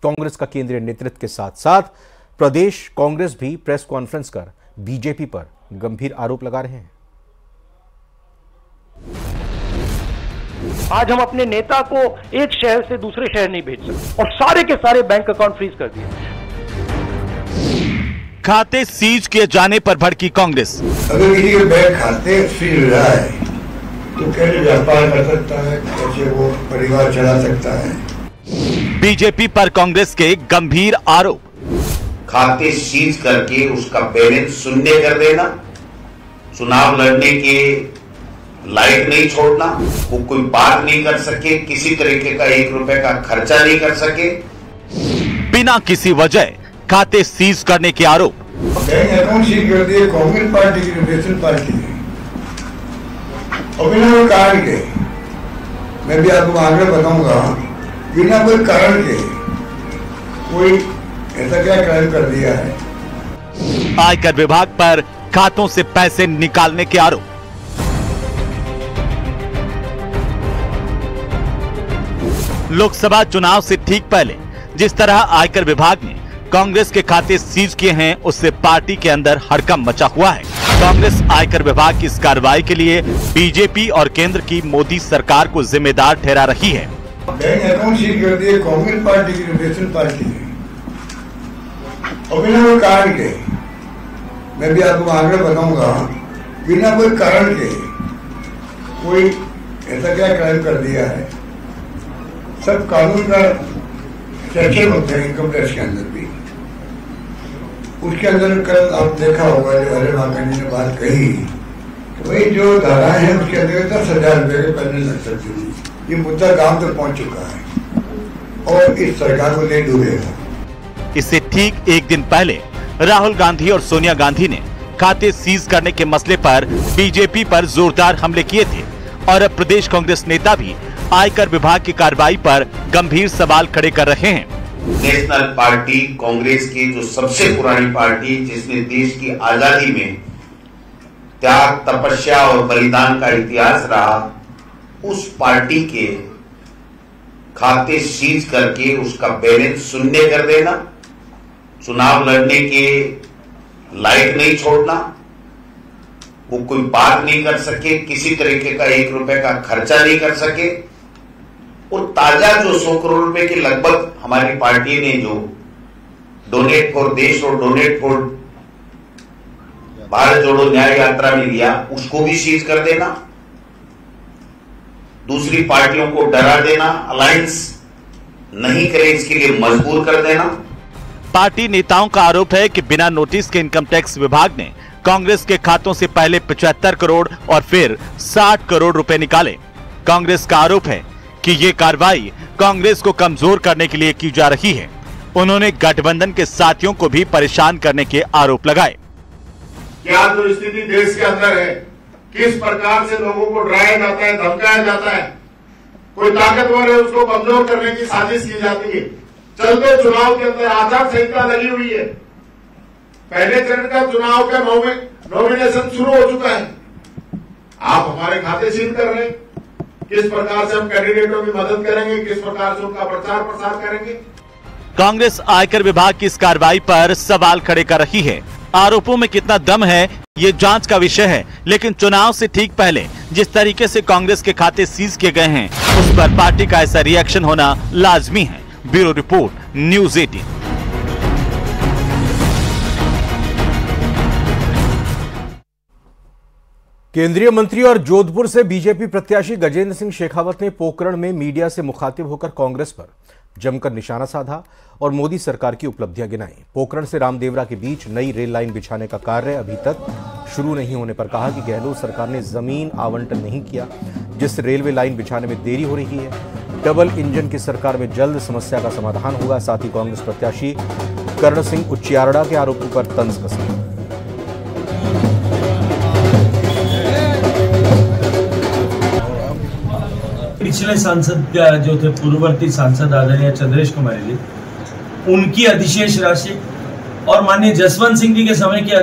कांग्रेस का केंद्रीय नेतृत्व के साथ साथ प्रदेश कांग्रेस भी प्रेस कॉन्फ्रेंस कर बीजेपी पर गंभीर आरोप लगा रहे हैं। आज हम अपने नेता को एक शहर से दूसरे शहर नहीं भेज सकते और सारे के सारे बैंक अकाउंट फ्रीज कर दिए। खाते सीज किए जाने पर भड़की कांग्रेस। अगर किसी के बैंक खाते फ्रीज हो रहा है तो कैसे व्यापार कर सकता है, कैसे वो परिवार चला सकता है। बीजेपी पर कांग्रेस के गंभीर आरोप। खाते सीज करके उसका बैलेंस शून्य कर देना, चुनाव लड़ने के लायक नहीं छोड़ना, वो कोई बात नहीं कर सके, किसी तरीके का 1 रुपए का खर्चा नहीं कर सके, बिना किसी वजह खाते सीज करने के आरोप। बैंक अकाउंट सीज कर दिए कांग्रेस पार्टी की, नेशनल पार्टी की, और बिना कोई कारण के। मैं भी आपको आगे बताऊंगा, बिना कोई कारण के कोई ऐसा क्या क्राइम कर दिया है। आयकर विभाग पर खातों से पैसे निकालने के आरोप। लोकसभा चुनाव से ठीक पहले जिस तरह आयकर विभाग ने कांग्रेस के खाते सीज किए हैं, उससे पार्टी के अंदर हड़कंप मचा हुआ है। कांग्रेस आयकर विभाग की इस कार्रवाई के लिए बीजेपी और केंद्र की मोदी सरकार को जिम्मेदार ठहरा रही है। बैंक अकाउंट सीज कर दिए कांग्रेस पार्टी की, नेशनल पार्टी की, और बिना कोई कारण के। मैं भी आपको आगे बताऊंगा, बिना कोई कारण के कोई ऐसा क्या क्राइम कर दिया है। सब कानून का सेक्शन होते हैं इनकम टैक्स के अंदर भी। उसके अंदर कल आप देखा होगा जो हरे माकानी ने बात कही, तो भाई जो धाराएं हैं उसके अंदर 10,000 रुपए के पैनल लग सकते हैं। ये मुद्दा गांव तक पहुंच चुका है और इस सरकार को ले डूबेगा। इससे ठीक एक दिन पहले राहुल गांधी और सोनिया गांधी ने खाते सीज करने के मसले पर बीजेपी पर जोरदार हमले किए थे और अब प्रदेश कांग्रेस नेता भी आयकर विभाग की कार्रवाई पर गंभीर सवाल खड़े कर रहे हैं। नेशनल पार्टी कांग्रेस की जो सबसे पुरानी पार्टी, जिसने देश की आजादी में त्याग, तपस्या और बलिदान का इतिहास रहा, उस पार्टी के खाते सीज करके उसका बैलेंस शून्य कर देना, चुनाव लड़ने के लायक नहीं छोड़ना, वो कोई बात नहीं कर सके, किसी तरीके का 1 रुपए का खर्चा नहीं कर सके, और ताजा जो 100 करोड़ रुपए के लगभग हमारी पार्टी ने जो डोनेट फॉर देश और डोनेट फॉर भारत जोड़ो न्याय यात्रा में दिया, उसको भी सीज कर देना, दूसरी पार्टियों को डरा देना, अलायंस नहीं करे इसके लिए मजबूर कर देना। पार्टी नेताओं का आरोप है कि बिना नोटिस के इनकम टैक्स विभाग ने कांग्रेस के खातों से पहले 75 करोड़ और फिर 60 करोड़ रुपए निकाले। कांग्रेस का आरोप है कि ये कार्रवाई कांग्रेस को कमजोर करने के लिए की जा रही है। उन्होंने गठबंधन के साथियों को भी परेशान करने के आरोप लगाए। क्या जो स्थिति देश के अंदर है, किस प्रकार से लोगों को डराया जाता है, धमकाया जाता है, कोई ताकतवर है उसको कमजोर करने की साजिश की जाती है। चलते चुनाव के अंदर आचार संहिता लगी हुई है, पहले चरण का चुनाव का नॉमिनेशन शुरू हो चुका है, आप हमारे खाते सील कर रहे हैं। किस प्रकार से हम कैंडिडेटों की मदद करेंगे, किस प्रकार से उनका प्रचार प्रसार करेंगे। कांग्रेस आयकर विभाग की इस कार्रवाई पर सवाल खड़े कर रही है। आरोपों में कितना दम है ये जांच का विषय है, लेकिन चुनाव से ठीक पहले जिस तरीके से कांग्रेस के खाते सीज किए गए हैं, उस पर पार्टी का ऐसा रिएक्शन होना लाजमी है। Bureau report, news 18। केंद्रीय मंत्री और जोधपुर से बीजेपी प्रत्याशी गजेंद्र सिंह शेखावत ने पोखरण में मीडिया से मुखातिब होकर कांग्रेस पर जमकर निशाना साधा और मोदी सरकार की उपलब्धियां गिनाई। पोखरण से रामदेवरा के बीच नई रेल लाइन बिछाने का कार्य अभी तक शुरू नहीं होने पर कहा कि गहलोत सरकार ने जमीन आवंटन नहीं किया, जिससे रेलवे लाइन बिछाने में देरी हो रही है। डबल इंजन की सरकार में जल्द समस्या का समाधान होगा। साथ ही कांग्रेस प्रत्याशी कर्ण सिंह उच्चियारड़ा के आरोपों पर तंज कसा। पिछले सांसद जो थे पूर्ववर्ती सांसद आदरणीय चंद्रेश कुमार जी, उनकी अधिशेष राशि और माननीय जसवंत सिंह जी के समय की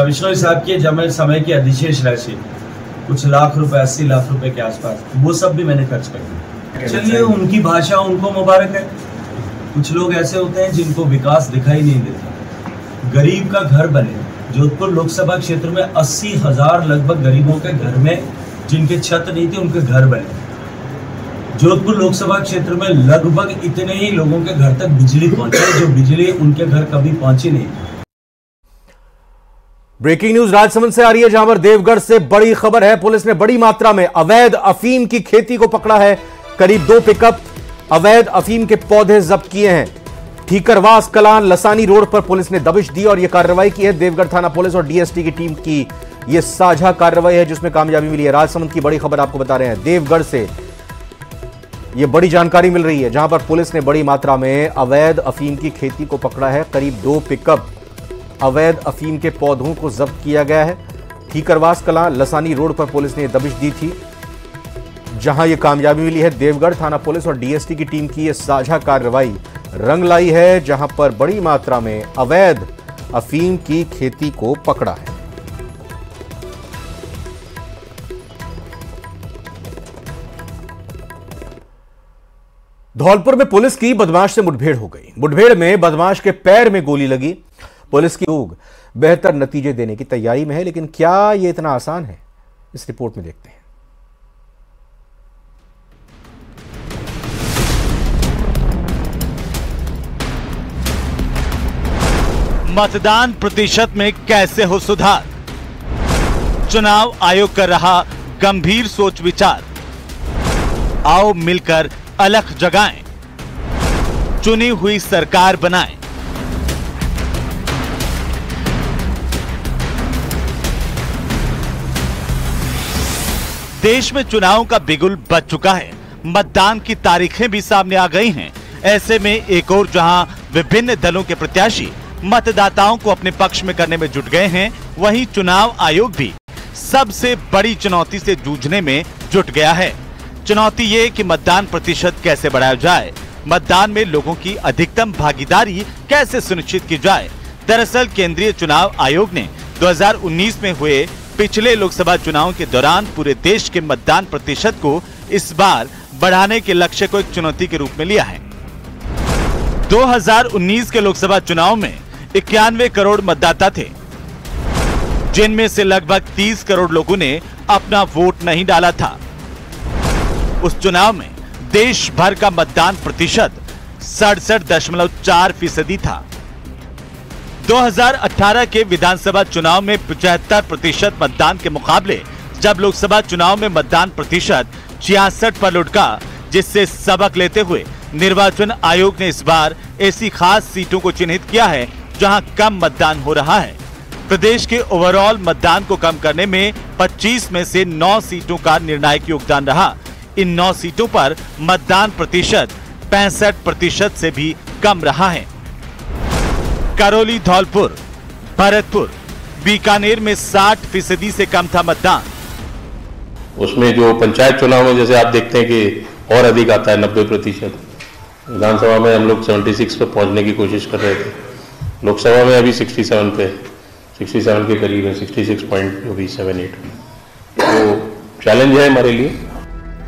विश्नोई साहब के समय की अधिशेष राशि कुछ लाख रुपए, 80 लाख रुपए के आसपास, वो सब भी मैंने खर्च कर दिया। चलिए, उनकी भाषा उनको मुबारक है, कुछ लोग ऐसे होते हैं जिनको विकास दिखाई नहीं देता। गरीब का घर बने। जोधपुर लोकसभा क्षेत्र में 80,000 लगभग गरीबों के घर में जिनके छत नहीं थे उनके घर बने। जोधपुर लोकसभा क्षेत्र में लगभग इतने ही लोगों के घर तक बिजली पहुंचे जो बिजली उनके घर कभी पहुंची नहीं। ब्रेकिंग न्यूज राजसमंद से आ रही है, जहां पर देवगढ़ से बड़ी खबर है। पुलिस ने बड़ी मात्रा में अवैध अफीम की खेती को पकड़ा है। करीब 2 पिकअप अवैध अफीम के पौधे जब्त किए हैं। ठीकरवास कलां लसानी रोड पर पुलिस ने दबिश दी और यह कार्रवाई की है। देवगढ़ थाना पुलिस और डीएसटी की टीम की यह साझा कार्रवाई है जिसमें कामयाबी मिली है। राजसमंद की बड़ी खबर आपको बता रहे हैं। देवगढ़ से यह बड़ी जानकारी मिल रही है, जहां पर पुलिस ने बड़ी मात्रा में अवैध अफीम की खेती को पकड़ा है। करीब 2 पिकअप अवैध अफीम के पौधों को जब्त किया गया है। ठीकरवास कलां लसानी रोड पर पुलिस ने दबिश दी थी, जहां यह कामयाबी मिली है। देवगढ़ थाना पुलिस और डीएसटी की टीम की यह साझा कार्रवाई रंग लाई है, जहां पर बड़ी मात्रा में अवैध अफीम की खेती को पकड़ा है। धौलपुर में पुलिस की बदमाश से मुठभेड़ हो गई। मुठभेड़ में बदमाश के पैर में गोली लगी। पुलिस की लोग बेहतर नतीजे देने की तैयारी में है, लेकिन क्या यह इतना आसान है? इस रिपोर्ट में देखते हैं। मतदान प्रतिशत में कैसे हो सुधार? चुनाव आयोग कर रहा गंभीर सोच विचार। आओ मिलकर अलख जगाएं, चुनी हुई सरकार बनाएं। देश में चुनावों का बिगुल बज चुका है। मतदान की तारीखें भी सामने आ गई हैं। ऐसे में एक और जहां विभिन्न दलों के प्रत्याशी मतदाताओं को अपने पक्ष में करने में जुट गए हैं, वहीं चुनाव आयोग भी सबसे बड़ी चुनौती से जूझने में जुट गया है। चुनौती ये कि मतदान प्रतिशत कैसे बढ़ाया जाए, मतदान में लोगों की अधिकतम भागीदारी कैसे सुनिश्चित की जाए। दरअसल केंद्रीय चुनाव आयोग ने 2019 में हुए पिछले लोकसभा चुनाव के दौरान पूरे देश के मतदान प्रतिशत को इस बार बढ़ाने के लक्ष्य को एक चुनौती के रूप में लिया है। 2019 के लोकसभा चुनाव में 91 करोड़ मतदाता थे, जिनमें से लगभग 30 करोड़ लोगों ने अपना वोट नहीं डाला था। उस चुनाव में देश भर का मतदान प्रतिशत 67.4% था। 2018 के विधानसभा चुनाव में 75% मतदान के मुकाबले जब लोकसभा चुनाव में मतदान प्रतिशत 66 पर लुढ़का, जिससे सबक लेते हुए निर्वाचन आयोग ने इस बार ऐसी खास सीटों को चिन्हित किया है जहां कम मतदान हो रहा है। प्रदेश के ओवरऑल मतदान को कम करने में 25 में से 9 सीटों का निर्णायक योगदान रहा। इन 9 सीटों पर मतदान प्रतिशत 65% से भी कम रहा है। करौली, धौलपुर, भरतपुर, बीकानेर में 60% से कम था मतदान। उसमें जो पंचायत चुनाव में जैसे आप देखते हैं कि और अधिक आता है 90%। विधानसभा में हम लोग 76 पे पहुंचने की कोशिश कर रहे थे। लोकसभा में अभी 67 के करीब है, 66.78। तो चैलेंज है हमारे लिए।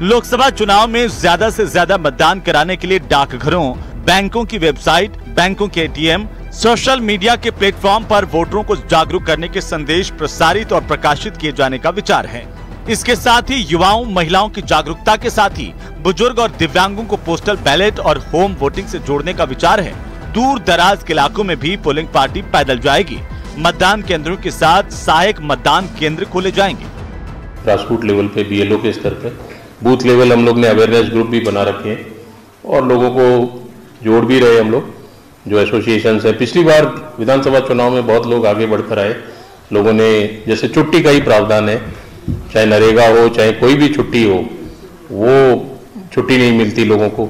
लोकसभा चुनाव में ज्यादा से ज्यादा मतदान कराने के लिए डाकघरों, बैंकों की वेबसाइट, बैंकों के एटीएम, सोशल मीडिया के प्लेटफॉर्म पर वोटरों को जागरूक करने के संदेश प्रसारित और प्रकाशित किए जाने का विचार है। इसके साथ ही युवाओं, महिलाओं की जागरूकता के साथ ही बुजुर्ग और दिव्यांगों को पोस्टल बैलेट और होम वोटिंग से जोड़ने का विचार है। दूर दराज के इलाकों में भी पोलिंग पार्टी पैदल जाएगी। मतदान केंद्रों के साथ सहायक मतदान केंद्र खोले जाएंगे। ग्रासरूट लेवल पे, बीएलओ के स्तर पे, बूथ लेवल हम लोग ने अवेयरनेस ग्रुप भी बना रखे हैं और लोगों को जोड़ भी रहे हम लोग, जो एसोसिएशन है। पिछली बार विधानसभा चुनाव में बहुत लोग आगे बढ़कर आए। लोगों ने, जैसे छुट्टी का ही प्रावधान है, चाहे नरेगा हो चाहे कोई भी छुट्टी हो, वो छुट्टी नहीं मिलती लोगों को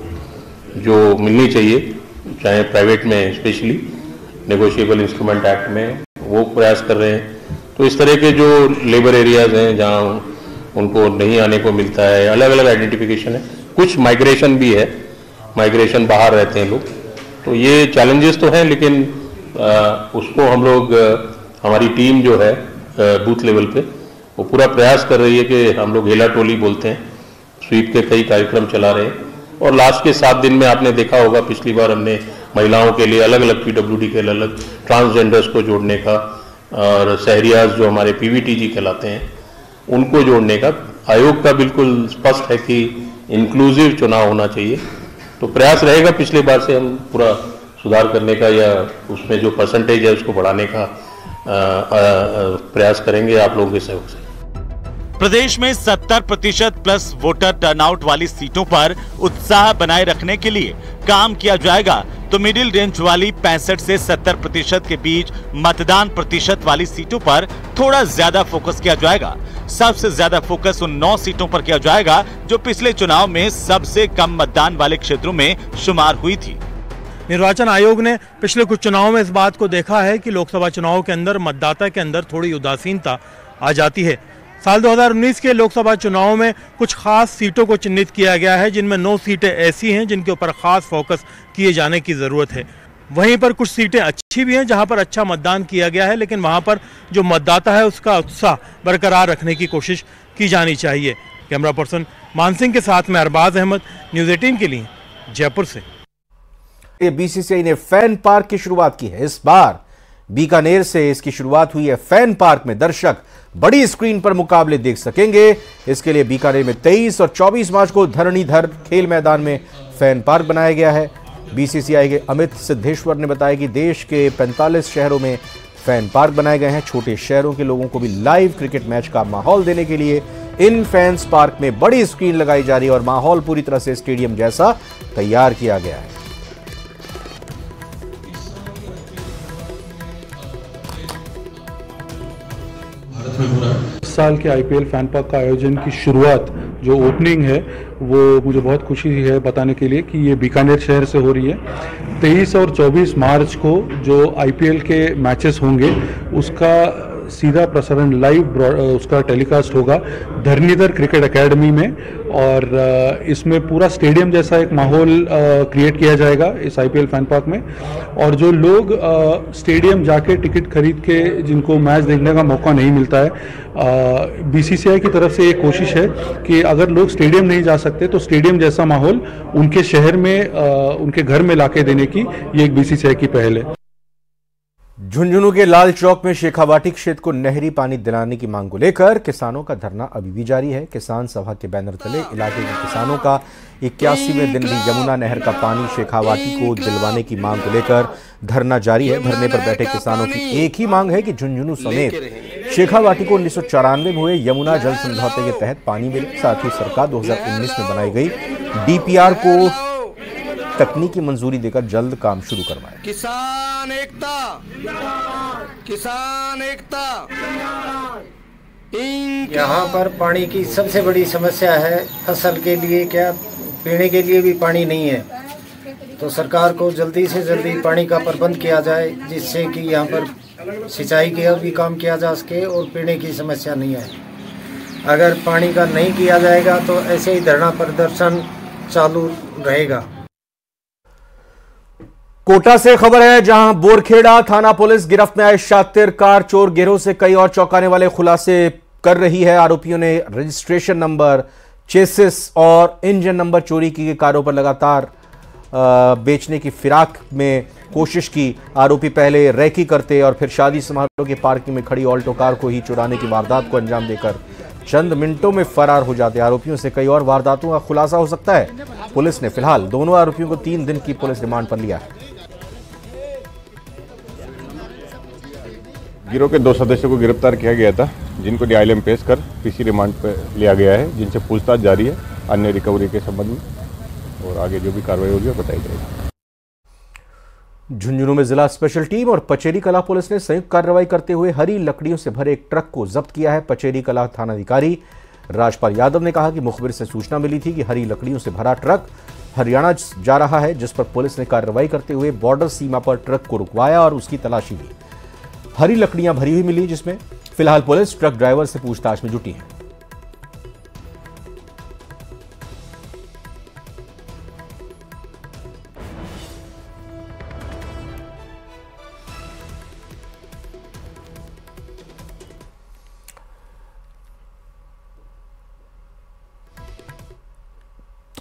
जो मिलनी चाहिए, चाहे प्राइवेट में स्पेशली नेगोशिएबल इंस्ट्रूमेंट एक्ट में, वो प्रयास कर रहे हैं। तो इस तरह के जो लेबर एरियाज हैं जहाँ उनको नहीं आने को मिलता है, अलग अलग आइडेंटिफिकेशन है। कुछ माइग्रेशन भी है, माइग्रेशन बाहर रहते हैं लोग, तो ये चैलेंजेस तो हैं, लेकिन उसको हम लोग, हमारी टीम जो है बूथ लेवल पे, वो पूरा प्रयास कर रही है कि हम लोग हेला टोली बोलते हैं, स्वीप के कई कार्यक्रम चला रहे हैं और लास्ट के 7 दिन में आपने देखा होगा, पिछली बार हमने महिलाओं के लिए अलग अलग PWD के अलग, ट्रांसजेंडर्स को जोड़ने का, और शहरियाज जो हमारे PVTG कहलाते हैं उनको जोड़ने का, आयोग का बिल्कुल स्पष्ट है कि इंक्लूसिव चुनाव होना चाहिए। तो प्रयास रहेगा पिछले बार से हम पूरा सुधार करने का, या उसमें जो परसेंटेज है उसको बढ़ाने का प्रयास करेंगे आप लोगों के सहयोग से। प्रदेश में 70% प्लस वोटर टर्नआउट वाली सीटों पर उत्साह बनाए रखने के लिए काम किया जाएगा, तो मिडिल रेंज वाली 65 से 70% के बीच मतदान प्रतिशत वाली सीटों पर थोड़ा ज्यादा फोकस किया जाएगा। सबसे ज्यादा फोकस उन 9 सीटों पर किया जाएगा जो पिछले चुनाव में सबसे कम मतदान वाले क्षेत्रों में शुमार हुई थी। निर्वाचन आयोग ने पिछले कुछ चुनावों में इस बात को देखा है कि लोकसभा चुनाव के अंदर मतदाता के अंदर थोड़ी उदासीनता आ जाती है। साल 2019 के लोकसभा चुनाव में कुछ खास सीटों को चिन्हित किया गया है, जिनमें 9 सीटें ऐसी हैं जिनके ऊपर खास फोकस किए जाने की ज़रूरत है। वहीं पर कुछ सीटें अच्छी भी हैं जहां पर अच्छा मतदान किया गया है, लेकिन वहां पर जो मतदाता है उसका उत्साह बरकरार रखने की कोशिश की जानी चाहिए। कैमरा पर्सन मानसिंह के साथ में अरबाज अहमद, न्यूज़ 18 के लिए जयपुर से। BCCI ने फैन पार्क की शुरुआत की है। इस बार बीकानेर से इसकी शुरुआत हुई है। फैन पार्क में दर्शक बड़ी स्क्रीन पर मुकाबले देख सकेंगे। इसके लिए बीकानेर में 23 और 24 मार्च को धरणीधर खेल मैदान में फैन पार्क बनाया गया है। BCCI के अमित सिद्धेश्वर ने बताया कि देश के 45 शहरों में फैन पार्क बनाए गए हैं। छोटे शहरों के लोगों को भी लाइव क्रिकेट मैच का माहौल देने के लिए इन फैंस पार्क में बड़ी स्क्रीन लगाई जा रही है और माहौल पूरी तरह से स्टेडियम जैसा तैयार किया गया है। इस साल के IPL फैन पार्क का आयोजन की शुरुआत, जो ओपनिंग है, वो मुझे बहुत खुशी है बताने के लिए कि ये बीकानेर शहर से हो रही है। 23 और 24 मार्च को जो IPL के मैचेस होंगे उसका सीधा प्रसारण लाइव उसका टेलीकास्ट होगा धरणीधर क्रिकेट एकेडमी में, और इसमें पूरा स्टेडियम जैसा एक माहौल क्रिएट किया जाएगा इस IPL फैन पार्क में। और जो लोग स्टेडियम जाके टिकट खरीद के जिनको मैच देखने का मौका नहीं मिलता है, BCCI की तरफ से एक कोशिश है कि अगर लोग स्टेडियम नहीं जा सकते तो स्टेडियम जैसा माहौल उनके शहर में, उनके घर में लाके देने की ये एक BCCI की पहल है। झुंझुनू के लाल चौक में शेखावाटी क्षेत्र को नहरी पानी दिलाने की मांग को लेकर किसानों का धरना अभी भी जारी है। किसान सभा के बैनर तले इलाके के किसानों का 81वें दिन भी यमुना नहर का पानी शेखावाटी को दिलवाने की मांग को लेकर धरना जारी है। धरने पर बैठे किसानों की एक ही मांग है कि झुंझुनू समेत शेखावाटी को 1994 में हुए यमुना जल समझौते के तहत पानी मिले। साथ ही सरकार 2019 में बनाई गई DPR को तकनीकी मंजूरी देकर जल्द काम शुरू करवाए। किसान एकता, किसान एकता। यहाँ पर पानी की सबसे बड़ी समस्या है। फसल के लिए क्या, पीने के लिए भी पानी नहीं है। तो सरकार को जल्दी से जल्दी पानी का प्रबंध किया जाए, जिससे कि यहाँ पर सिंचाई का भी काम किया जा सके और पीने की समस्या नहीं आए। अगर पानी का नहीं किया जाएगा तो ऐसे ही धरना प्रदर्शन चालू रहेगा। कोटा से खबर है, जहां बोरखेड़ा थाना पुलिस गिरफ्त में आए शातिर कार चोर गिरोह से कई और चौंकाने वाले खुलासे कर रही है। आरोपियों ने रजिस्ट्रेशन नंबर, चेसिस और इंजन नंबर चोरी की कारों पर लगातार बेचने की फिराक में कोशिश की। आरोपी पहले रैकी करते और फिर शादी समारोह की पार्किंग में खड़ी ऑल्टो कार को ही चुराने की वारदात को अंजाम देकर चंद मिनटों में फरार हो जाते। आरोपियों से कई और वारदातों का खुलासा हो सकता है। पुलिस ने फिलहाल दोनों आरोपियों को 3 दिन की पुलिस रिमांड पर लिया है। गिरोह के 2 सदस्यों को गिरफ्तार किया गया था, जिनको न्यायालय में पेश कर PC रिमांड पर लिया गया है, जिनसे पूछताछ जारी है अन्य रिकवरी के संबंध में, और आगे जो भी कार्रवाई होगी वो बताई जाएगी। झुंझुनू में जिला स्पेशल टीम और पचेरी कला पुलिस ने संयुक्त कार्रवाई करते हुए हरी लकड़ियों से भरे एक ट्रक को जब्त किया है। पचेरी कला थानाधिकारी राजपाल यादव ने कहा कि मुखबिर से सूचना मिली थी कि हरी लकड़ियों से भरा ट्रक हरियाणा जा रहा है, जिस पर पुलिस ने कार्रवाई करते हुए बॉर्डर सीमा पर ट्रक को रुकवाया और उसकी तलाशी ली। हरी लकड़ियां भरी हुई मिली, जिसमें फिलहाल पुलिस ट्रक ड्राइवर से पूछताछ में जुटी है।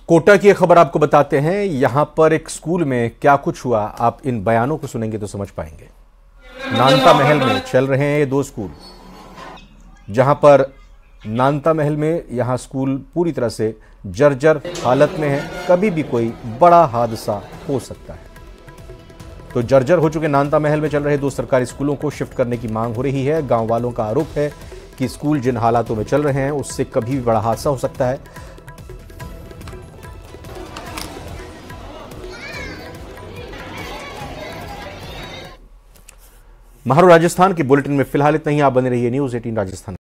कोटा की एक खबर आपको बताते हैं। यहां पर एक स्कूल में क्या कुछ हुआ, आप इन बयानों को सुनेंगे तो समझ पाएंगे। नानता महल में चल रहे हैं ये दो स्कूल, जहां पर नानता महल में यहां स्कूल पूरी तरह से जर्जर हालत में है। कभी भी कोई बड़ा हादसा हो सकता है। तो जर्जर हो चुके नानता महल में चल रहे दो सरकारी स्कूलों को शिफ्ट करने की मांग हो रही है। गांव वालों का आरोप है कि स्कूल जिन हालातों में चल रहे हैं उससे कभी भी बड़ा हादसा हो सकता है। महारू राजस्थान के बुलेटिन में फिलहाल इतना ही। आप बने रहिए न्यूज़ 18 राजस्थान।